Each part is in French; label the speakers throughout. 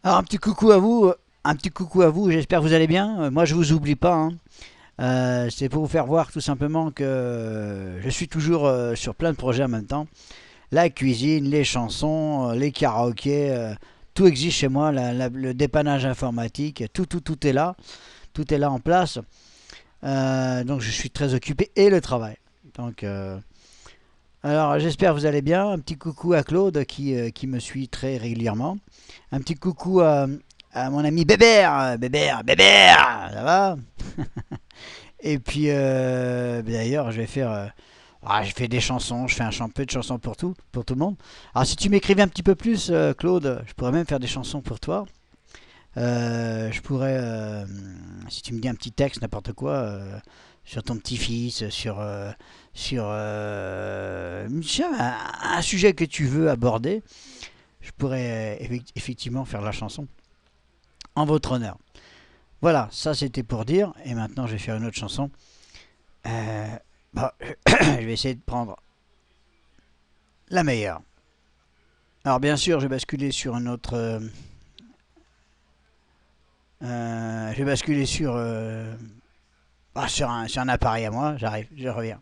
Speaker 1: Alors un petit coucou à vous, j'espère que vous allez bien. Moi je vous oublie pas, hein. C'est pour vous faire voir tout simplement que je suis toujours sur plein de projets en même temps. La cuisine, les chansons, les karaokés, tout existe chez moi, le dépannage informatique, tout est là, tout est là en place. Donc je suis très occupé et le travail. Donc alors j'espère que vous allez bien. Un petit coucou à Claude qui me suit très régulièrement. Un petit coucou à mon ami Bébert, Bébert, ça va? Et puis d'ailleurs, je fais des chansons, je fais un peu de chansons pour tout le monde. Alors si tu m'écrivais un petit peu plus, Claude, je pourrais même faire des chansons pour toi. Je pourrais, si tu me dis un petit texte, n'importe quoi, sur ton petit-fils, sur un sujet que tu veux aborder, je pourrais effectivement faire la chanson en votre honneur. Voilà, ça c'était pour dire. Et maintenant, je vais faire une autre chanson. Euh, bah, je vais essayer de prendre la meilleure. Alors, bien sûr, je vais basculer sur une autre. Je vais basculer sur un appareil à moi. J'arrive, je reviens.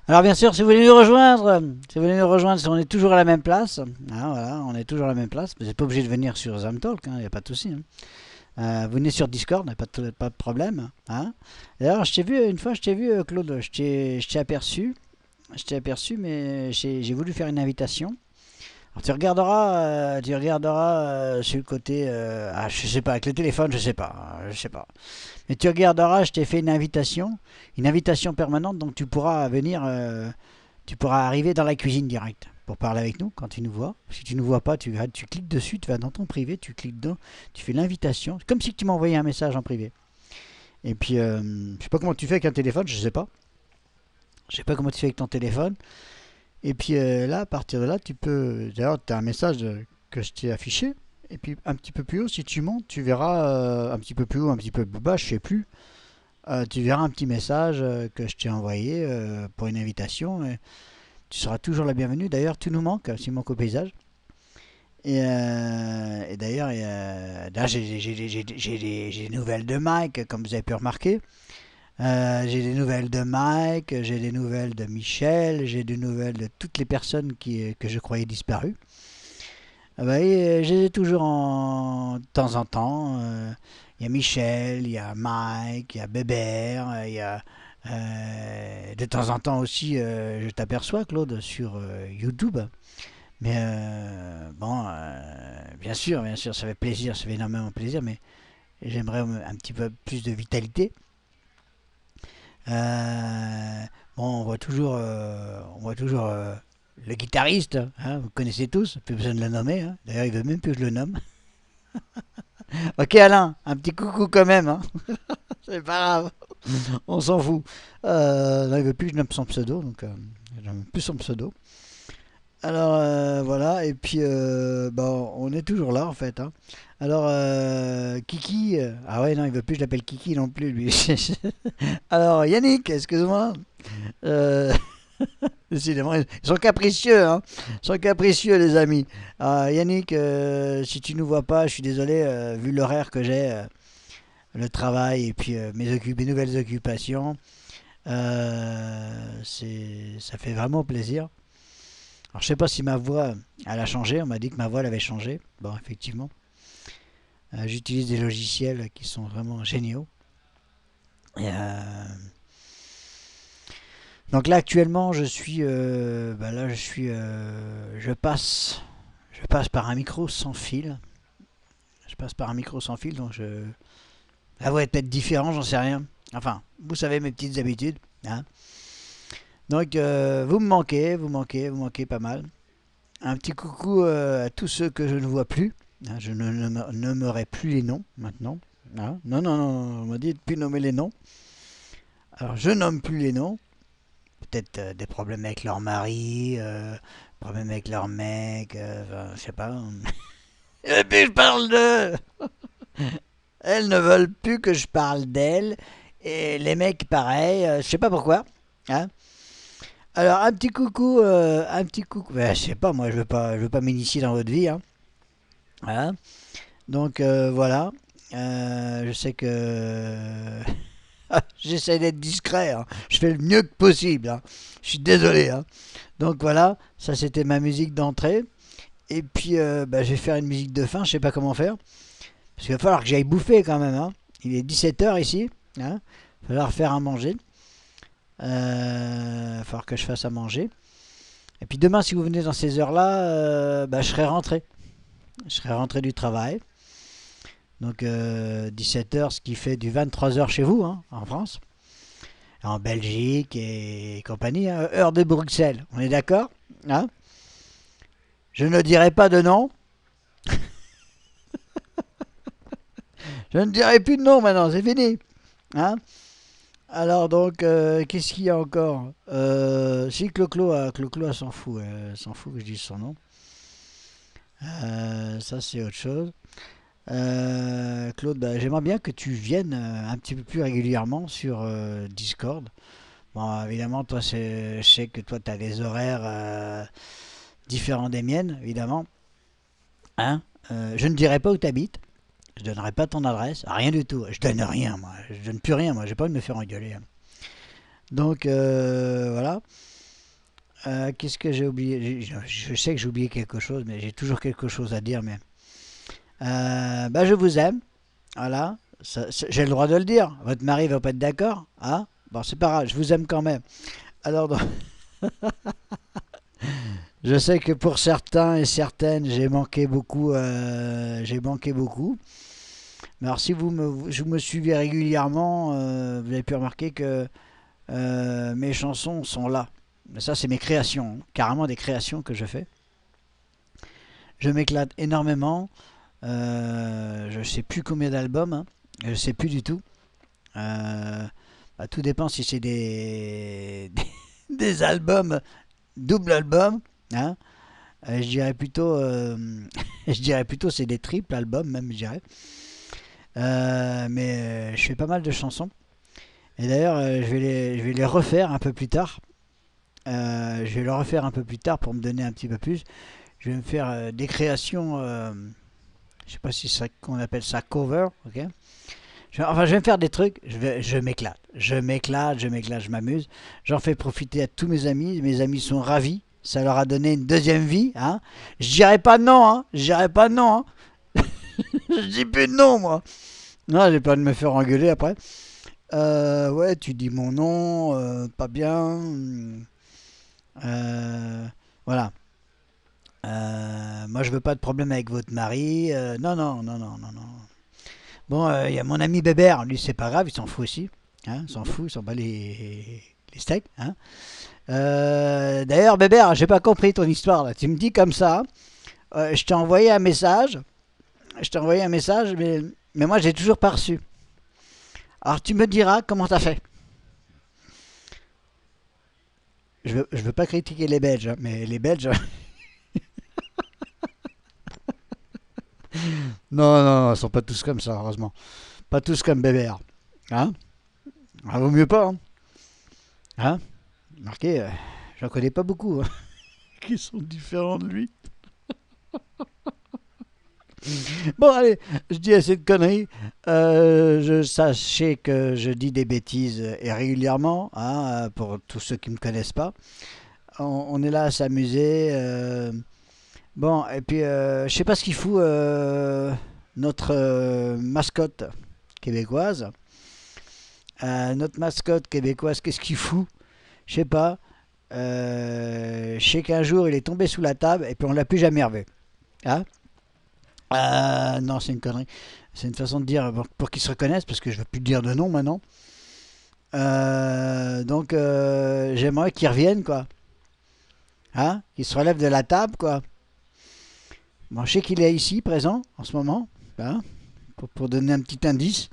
Speaker 1: Alors bien sûr, si vous voulez nous rejoindre, on est toujours à la même place. Ah, voilà, on est toujours à la même place. Vous n'êtes pas obligé de venir sur Zamtalk, il n'y a pas de souci. Vous venez sur Discord, pas de problème. Hein. D'ailleurs, je t'ai vu une fois, Claude, je t'ai aperçu, mais j'ai voulu faire une invitation. Alors, tu regarderas sur le côté, je sais pas, avec le téléphone, je sais pas. Mais tu regarderas, je t'ai fait une invitation permanente, donc tu pourras venir, tu pourras arriver dans la cuisine directe pour parler avec nous quand tu nous vois. Si tu ne nous vois pas, tu cliques dessus, tu vas dans ton privé, tu cliques dedans, tu fais l'invitation, comme si tu m'envoyais un message en privé. Et puis, je sais pas comment tu fais avec un téléphone, je sais pas. Je sais pas comment tu fais avec ton téléphone. Et puis là, à partir de là, tu peux. D'ailleurs, tu as un message que je t'ai affiché. Et puis un petit peu plus haut, si tu montes, tu verras un petit peu plus haut, un petit peu plus bas, je sais plus. Tu verras un petit message que je t'ai envoyé pour une invitation. Et tu seras toujours la bienvenue. D'ailleurs, tu nous manques, tu manques au paysage. Et d'ailleurs, j'ai des nouvelles de Mike, comme vous avez pu remarquer. J'ai des nouvelles de Mike, j'ai des nouvelles de Michel, j'ai des nouvelles de toutes les personnes que je croyais disparues. Ah bah, je les ai toujours de temps en temps. Il y a Michel, il y a Mike, il y a Bébert, il y a de temps en temps aussi, je t'aperçois Claude sur YouTube. Mais bon, bien sûr, ça fait plaisir, ça fait énormément plaisir, mais j'aimerais un petit peu plus de vitalité. Euh, bon, on voit toujours le guitariste, hein, vous connaissez tous, plus besoin de le nommer. Hein. D'ailleurs, il veut même plus que je le nomme. Ok, Alain, un petit coucou quand même. Hein. C'est pas grave, on s'en fout. Non, il veut plus que je nomme son pseudo, donc je nomme plus son pseudo. Alors voilà, et puis bon, on est toujours là en fait. Hein. Alors Kiki, ah ouais, non, il veut plus que je l'appelle Kiki non plus lui. Alors Yannick, excuse-moi. Euh, Décidément, ils sont capricieux, hein. Ils sont capricieux, les amis. Yannick, si tu nous vois pas, je suis désolé, vu l'horaire que j'ai, le travail et puis mes nouvelles occupations, ça fait vraiment plaisir. Alors, je sais pas si ma voix, elle a changé. On m'a dit que ma voix, elle avait changé. Bon, effectivement, j'utilise des logiciels qui sont vraiment géniaux. Et, donc là, actuellement, je passe par un micro sans fil. Je passe par un micro sans fil, donc la voix est peut-être différente, j'en sais rien. Enfin, vous savez mes petites habitudes. Hein. Donc, vous manquez pas mal. Un petit coucou à tous ceux que je ne vois plus. Hein, je ne nommerai plus les noms maintenant. Hein. Non, non, non, on m'a dit de plus nommer les noms. Alors, je nomme plus les noms. Peut-être des problèmes avec leur mari, problèmes avec leur mec, enfin, je sais pas. Et puis je parle d'eux. Elles ne veulent plus que je parle d'elles. Et les mecs, pareil, je sais pas pourquoi. Hein. Alors, un petit coucou. Ben, je sais pas, moi, je veux pas m'initier dans votre vie. Hein. Voilà. Donc, voilà. Je sais que j'essaie d'être discret. Hein. Je fais le mieux que possible. Hein. Je suis désolé. Hein. Donc voilà, ça c'était ma musique d'entrée. Et puis je vais faire une musique de fin, je sais pas comment faire. Parce qu'il va falloir que j'aille bouffer quand même. Hein. Il est 17h ici. Hein. Il va falloir faire à manger. Il va falloir que je fasse à manger. Et puis demain, si vous venez dans ces heures-là, je serai rentré. Je serai rentré du travail. Donc 17h, ce qui fait du 23h chez vous, hein, en France. En Belgique et compagnie. Hein. Heure de Bruxelles, on est d'accord. Hein. Je ne dirai pas de nom. Je ne dirai plus de nom maintenant, c'est fini. Hein. Alors donc, qu'est-ce qu'il y a encore si Clo-Clo, elle s'en fout. Elle s'en fout que je dise son nom. Ça, c'est autre chose. Claude, bah, j'aimerais bien que tu viennes un petit peu plus régulièrement sur Discord. Bon, évidemment, toi, je sais que toi, tu as des horaires différents des miennes, évidemment. Hein. Je ne dirai pas où tu habites. Je donnerai pas ton adresse. Rien du tout. Je donne rien, moi. Je donne plus rien, moi. J'ai pas envie de me faire engueuler. Hein. Donc voilà. Qu'est-ce que j'ai oublié? Je sais que j'ai oublié quelque chose, mais j'ai toujours quelque chose à dire. Mais bah, je vous aime. Voilà. J'ai le droit de le dire. Votre mari va pas être d'accord. Hein? Bon, c'est pas grave. Je vous aime quand même. Alors, je sais que pour certains et certaines, j'ai manqué beaucoup. J'ai manqué beaucoup. Mais alors, si je me suivez régulièrement, vous avez pu remarquer que mes chansons sont là. Mais ça, c'est mes créations, hein. Carrément des créations que je fais. Je m'éclate énormément. Je sais plus combien d'albums, hein. Je sais plus du tout. Euh, Bah, tout dépend si c'est des albums, double album, hein. Je dirais plutôt, je dirais plutôt c'est des triples albums même, je dirais. Mais je fais pas mal de chansons. Et d'ailleurs, je vais les refaire un peu plus tard. Je vais le refaire un peu plus tard pour me donner un petit peu plus. Je vais me faire des créations. Je sais pas si ça qu'on appelle ça cover, ok. Enfin, je vais me faire des trucs. Je m'éclate, je m'amuse. J'en fais profiter à tous mes amis. Mes amis sont ravis. Ça leur a donné une deuxième vie, hein. Je dirais pas non, hein. Je dirais pas non, hein. Je dis plus de non, moi. Non, j'ai peur de me faire engueuler après. Ouais, tu dis mon nom, pas bien. Euh, voilà. Moi, je veux pas de problème avec votre mari. Non, non, non, non, non, non. Bon, il y a mon ami Bébert. Lui, c'est pas grave, il s'en fout aussi. Hein, il s'en fout, il s'en bat les steaks. Hein. D'ailleurs, Bébert, j'ai pas compris ton histoire là. Tu me dis comme ça. Je t'ai envoyé un message. Je t'ai envoyé un message, mais moi, j'ai toujours pas reçu. Alors, tu me diras comment t'as fait. Je veux pas critiquer les Belges, hein, mais les Belges. Non, non, non, ils sont pas tous comme ça, heureusement. Pas tous comme Bébert. Hein. Ah, vaut mieux pas. Hein. Hein. Marqué, j'en connais pas beaucoup, hein, qui sont différents de lui. Bon, allez, je dis assez de conneries. Sachez que je dis des bêtises et régulièrement, hein, pour tous ceux qui ne me connaissent pas. On est là à s'amuser. Bon, et puis, je sais pas ce qu'il fout notre mascotte québécoise. Notre mascotte québécoise, qu'est-ce qu'il fout? Je sais pas. Je sais qu'un jour, il est tombé sous la table et puis on l'a plus jamais revu. Hein. Non, c'est une connerie. C'est une façon de dire pour qu'ils se reconnaissent, parce que je veux plus dire de nom maintenant. Donc, j'aimerais qu'ils reviennent, quoi. Hein? Qu'ils se relèvent de la table, quoi. Bon, je sais qu'il est ici, présent, en ce moment. Hein, pour donner un petit indice.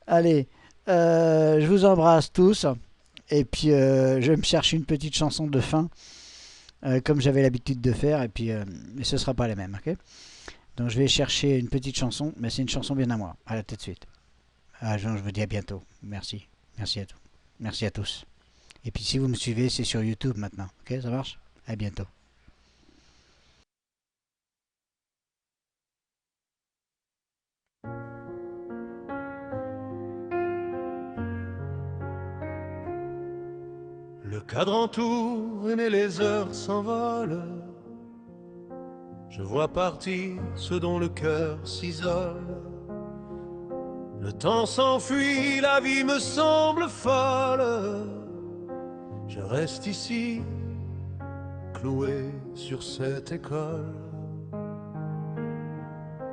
Speaker 1: Allez, je vous embrasse tous. Et puis, je vais me chercher une petite chanson de fin, comme j'avais l'habitude de faire. Et puis, mais ce ne sera pas les mêmes, ok? Donc, je vais chercher une petite chanson, mais c'est une chanson bien à moi. À tout de suite. Ah, je vous dis à bientôt. Merci. Merci à tous. Merci à tous. Et puis, si vous me suivez, c'est sur YouTube maintenant. Ok, ça marche? À bientôt.
Speaker 2: Le cadran tourne et les heures s'envolent. Je vois partir ceux dont le cœur s'isole. Le temps s'enfuit, la vie me semble folle. Je reste ici, cloué sur cette école.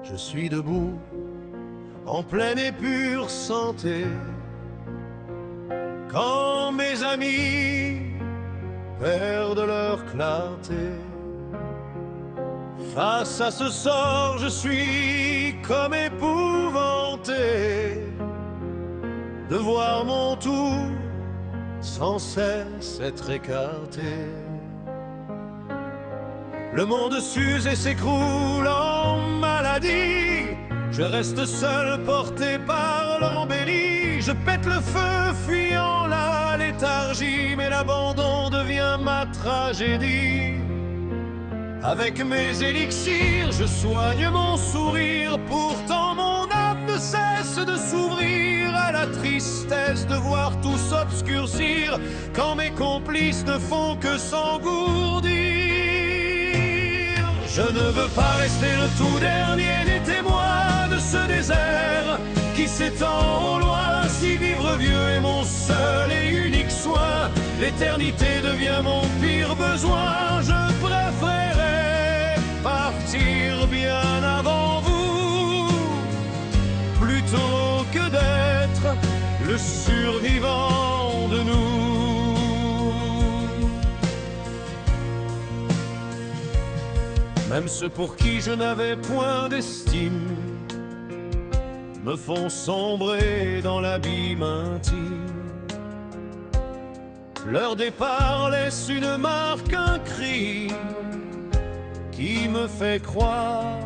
Speaker 2: Je suis debout, en pleine et pure santé. Quand mes amis perdent leur clarté, face à ce sort, je suis comme épouvanté de voir mon tout sans cesse être écarté. Le monde s'use et s'écroule en maladie. Je reste seul, porté par l'embellie. Je pète le feu, fuyant la léthargie, mais l'abandon devient ma tragédie. Avec mes élixirs, je soigne mon sourire. Pourtant mon âme ne cesse de tristesse de voir tout s'obscurcir quand mes complices ne font que s'engourdir. Je ne veux pas rester le tout dernier des témoins de ce désert qui s'étend au loin. Si vivre vieux est mon seul et unique soin, l'éternité devient mon pire besoin. Je préférerais partir bien avant vous, plutôt que d'être le survivant de nous. Même ceux pour qui je n'avais point d'estime me font sombrer dans l'abîme intime. Leur départ laisse une marque, un cri qui me fait croire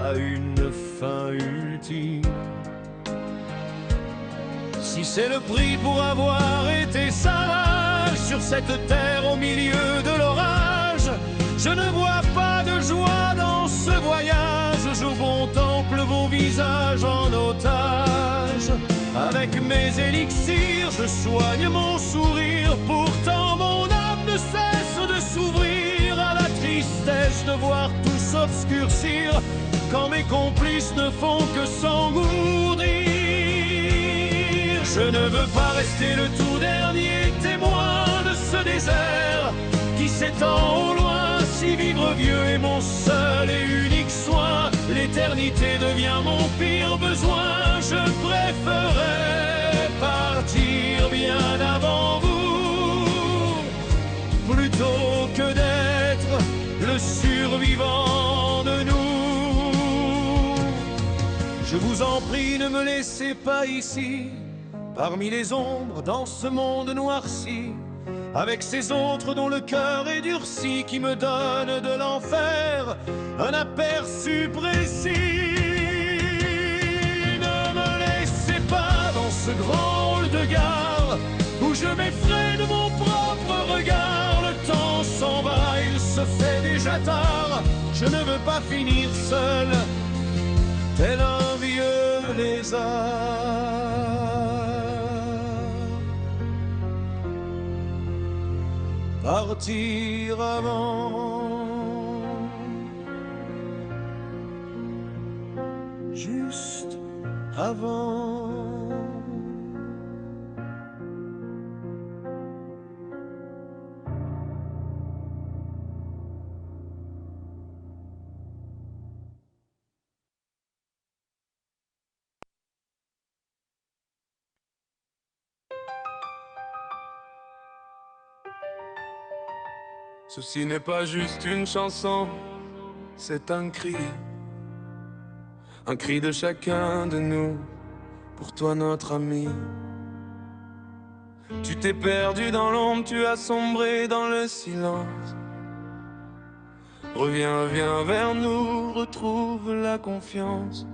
Speaker 2: à une fin ultime. Si c'est le prix pour avoir été sage sur cette terre au milieu de l'orage, je ne vois pas de joie dans ce voyage. Je contemple vos visages en otage. Avec mes élixirs, je soigne mon sourire. Pourtant mon âme ne cesse de s'ouvrir à la tristesse de voir tout s'obscurcir quand mes complices ne font que s'engourdir. Je ne veux pas rester le tout dernier témoin de ce désert qui s'étend au loin. Si vivre vieux est mon seul et unique soin, l'éternité devient mon pire besoin. Je préférerais partir bien avant vous, plutôt que d'être le survivant de nous. Je vous en prie, ne me laissez pas ici, parmi les ombres, dans ce monde noirci, avec ces autres dont le cœur est durci, qui me donnent de l'enfer un aperçu précis. Ne me laissez pas dans ce grand hall de gare où je m'effraie de mon propre regard. Le temps s'en va, il se fait déjà tard. Je ne veux pas finir seul, tel un vieux lézard. Partir avant, juste avant.
Speaker 3: Ceci n'est pas juste une chanson, c'est un cri de chacun de nous, pour toi notre ami. Tu t'es perdu dans l'ombre, tu as sombré dans le silence. Reviens, reviens vers nous, retrouve la confiance.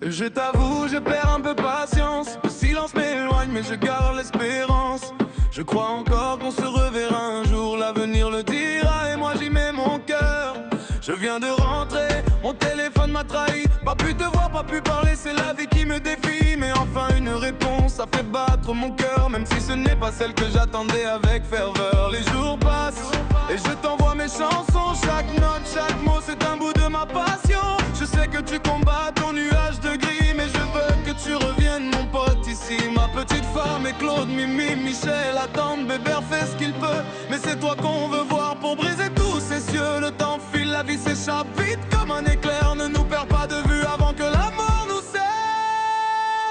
Speaker 3: Je t'avoue, je perds un peu patience. Le silence m'éloigne, mais je garde l'espérance. Je crois encore qu'on se reverra un jour, l'avenir le dira et moi j'y mets mon cœur. Je viens de rentrer, mon téléphone m'a trahi. Pas pu te voir, pas pu parler, c'est la vie qui me défie. Mais enfin une réponse, ça fait battre mon cœur, même si ce n'est pas celle que j'attendais avec ferveur. Les jours passent et je t'envoie mes chansons. Chaque note, chaque mot, c'est un bout de ma passion. Je sais que tu combats ton nuage de gris, mais je veux que tu reviennes mon pote ici. Ma petite femme et Claude, Mimi, Michel attendent, Bébert fait ce qu'il peut. Mais c'est toi qu'on veut voir pour briser tous ces cieux. Le temps file, la vie s'échappe vite comme un éclair. Ne nous perds pas de vue avant que la mort nous sert.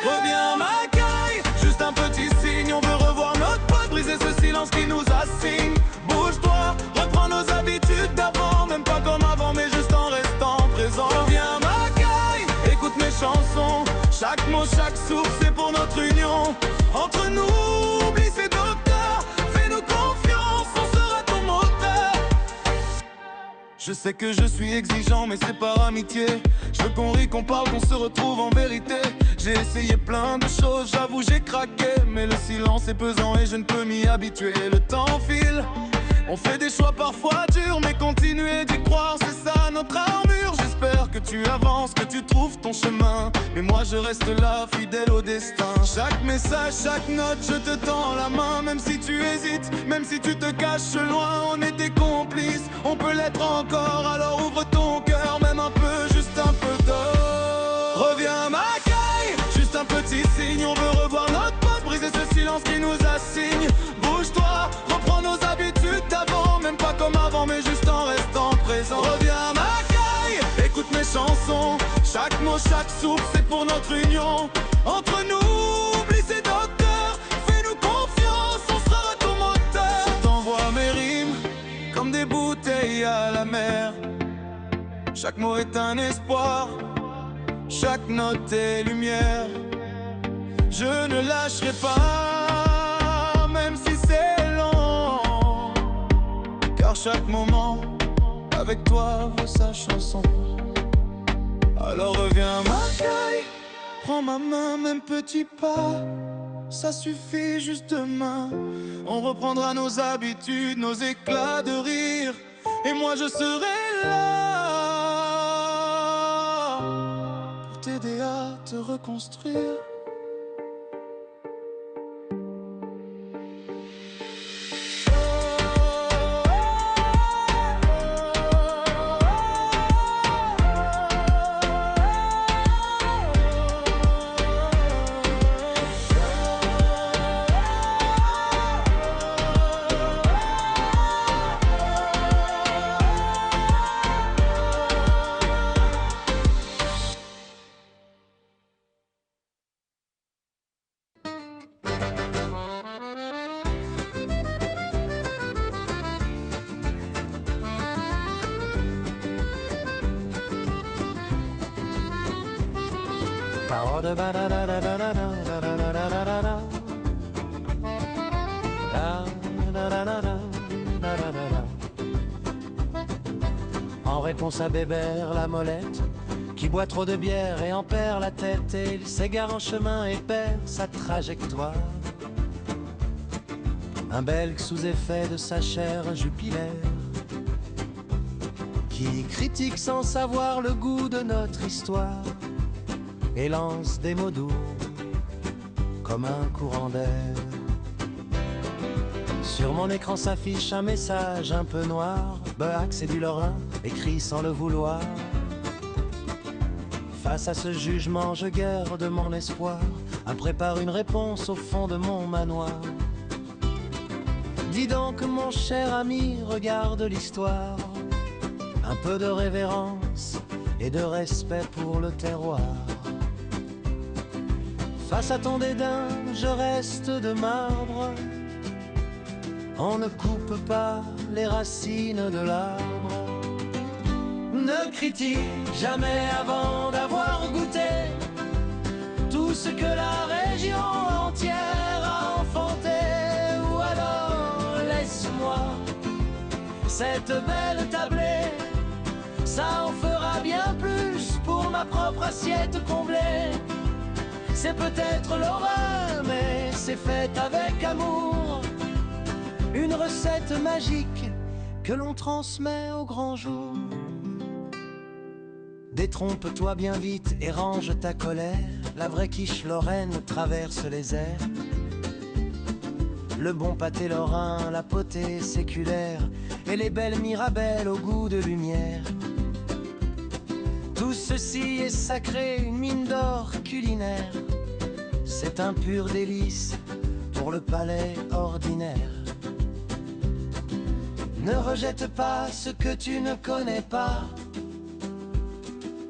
Speaker 3: Reviens ma caille, juste un petit signe. On veut revoir notre pote, briser ce silence qui nous assigne. Bouge-toi, reprends nos habitudes d'avant. Même pas comme avant, mais juste en restant présent. Reviens ma caille, écoute mes chansons. Chaque mot, chaque souffle, c'est pour notre union. Entre nous, oublie ces docteurs. Fais-nous confiance, on sera ton moteur. Je sais que je suis exigeant, mais c'est par amitié. Je veux qu'on rit, qu'on parle, qu'on se retrouve en vérité. J'ai essayé plein de choses, j'avoue j'ai craqué. Mais le silence est pesant et je ne peux m'y habituer. Le temps file On fait des choix parfois durs, mais continuer d'y croire, c'est ça notre armure. J'espère que tu avances, que tu trouves ton chemin, mais moi je reste là, fidèle au destin. Chaque message, chaque note, je te tends la main. Même si tu hésites, même si tu te caches loin, on était complices, on peut l'être encore. Alors ouvre ton cœur, même un peu, juste un peu d'or. Reviens ma caille, juste un petit signe. On veut revoir notre pote, briser ce silence qui nous assigne. Bouge-toi, reprends nos habitudes d'avant, même pas comme avant, mais juste en restant présent. Reviens ma caille, écoute mes chansons, chaque mot, chaque souffle, c'est pour notre union. Entre nous, oublie ces docteurs, fais-nous confiance, on sera ton moteur. Je t'envoie mes rimes, comme des bouteilles à la mer. Chaque mot est un espoir, chaque note est lumière. Je ne lâcherai pas, même si c'est long, car chaque moment avec toi vaut sa chanson. Alors reviens ma caille, prends ma main, même petit pas, ça suffit juste demain. On reprendra nos habitudes, nos éclats de rire, et moi je serai là pour t'aider à te reconstruire.
Speaker 4: En réponse à Bébert, la molette, qui boit trop de bière et en perd la tête, et il s'égare en chemin et perd sa trajectoire. Un Belge sous effet de sa chair jupilaire, qui critique sans savoir le goût de notre histoire, et lance des mots doux comme un courant d'air. Sur mon écran s'affiche un message un peu noir. Beac, c'est du Lorrain, écrit sans le vouloir. Face à ce jugement, je garde mon espoir, prépare une réponse au fond de mon manoir. Dis donc mon cher ami, regarde l'histoire, un peu de révérence et de respect pour le terroir. Face à ton dédain, je reste de marbre. On ne coupe pas les racines de l'arbre. Ne critique jamais avant d'avoir goûté tout ce que la région entière a enfanté. Ou alors laisse-moi cette belle tablée, ça en fera bien plus pour ma propre assiette comblée. C'est peut-être l'horreur, mais c'est fait avec amour. Une recette magique que l'on transmet au grand jour. Détrompe-toi bien vite et range ta colère. La vraie quiche lorraine traverse les airs. Le bon pâté lorrain, la potée séculaire et les belles mirabelles au goût de lumière. Tout ceci est sacré, une mine d'or culinaire. C'est un pur délice pour le palais ordinaire. Ne rejette pas ce que tu ne connais pas.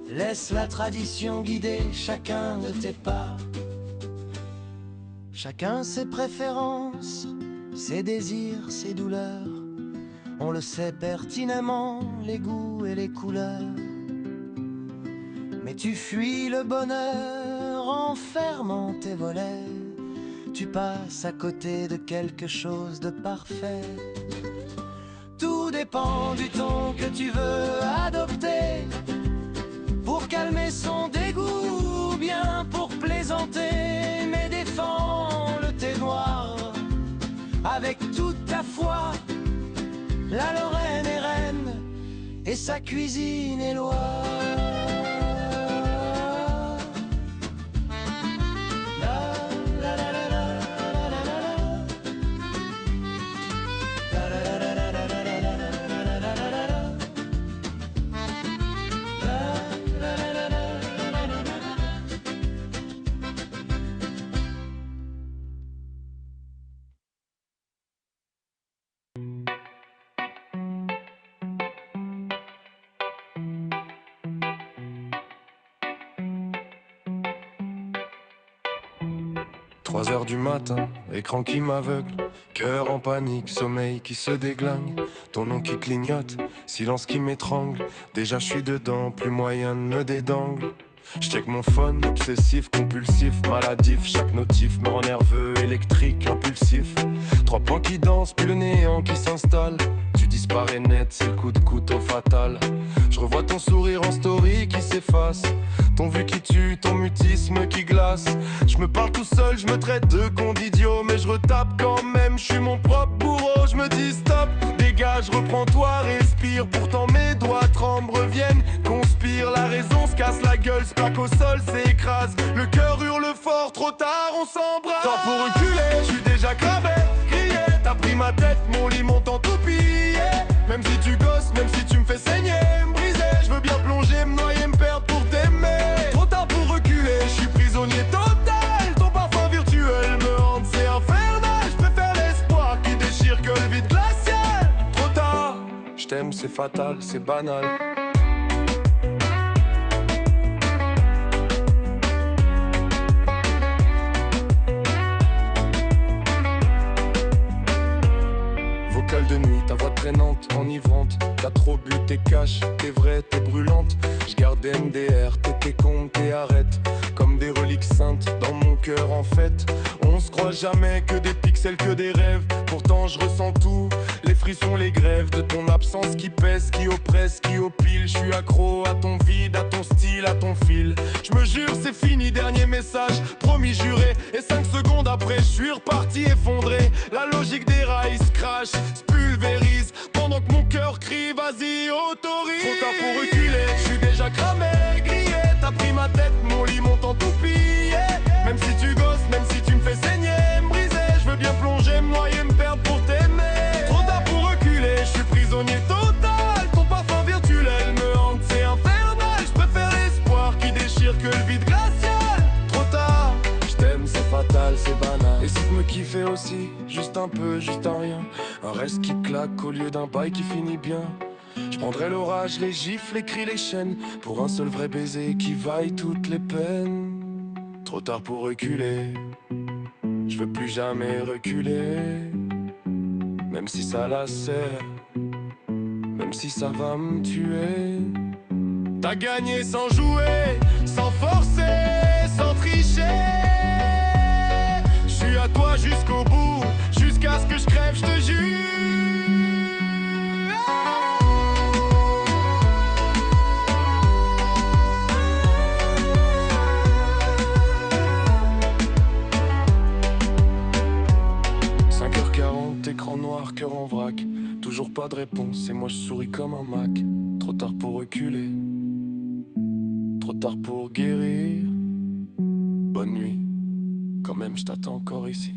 Speaker 4: Laisse la tradition guider chacun de tes pas. Chacun ses préférences, ses désirs, ses douleurs. On le sait pertinemment, les goûts et les couleurs. Mais tu fuis le bonheur en fermant tes volets. Tu passes à côté de quelque chose de parfait. Tout dépend du ton que tu veux adopter, pour calmer son dégoût ou bien pour plaisanter. Mais défends le thé noir avec toute ta foi. La Lorraine est reine et sa cuisine est loi.
Speaker 3: Trois heures du matin, écran qui m'aveugle, cœur en panique, sommeil qui se déglingue, ton nom qui clignote, silence qui m'étrangle. Déjà je suis dedans, plus moyen de me dédangle. J'check mon phone, obsessif, compulsif, maladif. Chaque notif me rend nerveux, électrique, impulsif. Trois points qui dansent, puis le néant qui s'installe. Tu disparais net, c'est le coup de couteau fatal. Je revois ton sourire en story qui s'efface, ton vu qui tue, ton mutisme qui glace. Je me parle tout seul, je me traite de con d'idiot, mais je retape quand même, je suis mon propre bourreau. Je me dis stop, dégage, reprends-toi, respire. Pourtant mes doigts tremblent, reviennent, conspire. La raison se casse la gueule, se plaque au sol, s'écrase. Le cœur hurle fort, trop tard, on s'embrasse. Temps pour reculer, je suis déjà cramé, grillé. T'as pris ma tête, mon lit, mon temps tout pillé. Même si tu gosses, même si tu me fais saigner, me briser. Je veux bien plonger, me noyer, me perdre pour t'aimer. Trop tard pour reculer, je suis prisonnier total. Ton parfum virtuel me hante, c'est infernal. Je préfère l'espoir qui déchire que le vide glacial. Trop tard, je t'aime, c'est fatal, c'est banal. Vocal de nuit, ta voix traînante, enivrante. T'as trop bu, t'es cash, t'es vrai, t'es brûlante. J'garde MDR, t'es con, t'es arrête. Comme des reliques saintes dans mon cœur en fait. On se croit jamais que des pixels, que des rêves. Pourtant je ressens tout, les frissons, les grèves. De ton absence qui pèse, qui oppresse, qui opile. Je suis accro à ton vide, à ton style, à ton fil. Je me jure c'est fini, dernier message, promis juré. Et 5 secondes après je suis reparti effondré. La logique des rails se crash, se pulvérise. Pendant que mon cœur crie, vas-y autorise. Trop tard pour reculer, je suis déjà cramé, grillé. T'as pris ma tête, mon lit, mon temps tout pillé. Même si tu gosses, même si tu me fais saigner, me briser. Je veux bien plonger, me noyer, me perdre pour t'aimer. Trop tard pour reculer, je suis prisonnier total. Ton parfum virtuel me hante, c'est infernal. Je préfère l'espoir qui déchire que le vide glacial. Trop tard, je t'aime, c'est fatal, c'est banal. Et si tu me kiffais aussi, juste un peu, juste un rien. Un reste qui claque au lieu d'un bail qui finit bien. Je prendrai l'orage, les gifles, les cris, les chaînes, pour un seul vrai baiser qui vaille toutes les peines. Trop tard pour reculer, je veux plus jamais reculer. Même si ça lacère, même si ça va me tuer. T'as gagné sans jouer, sans forcer, sans tricher. Je suis à toi jusqu'au bout, jusqu'à ce que je crève, je te jure. 5h40, écran noir, cœur en vrac. Toujours pas de réponse et moi je souris comme un Mac. Trop tard pour reculer, trop tard pour guérir. Bonne nuit, quand même je t'attends encore ici.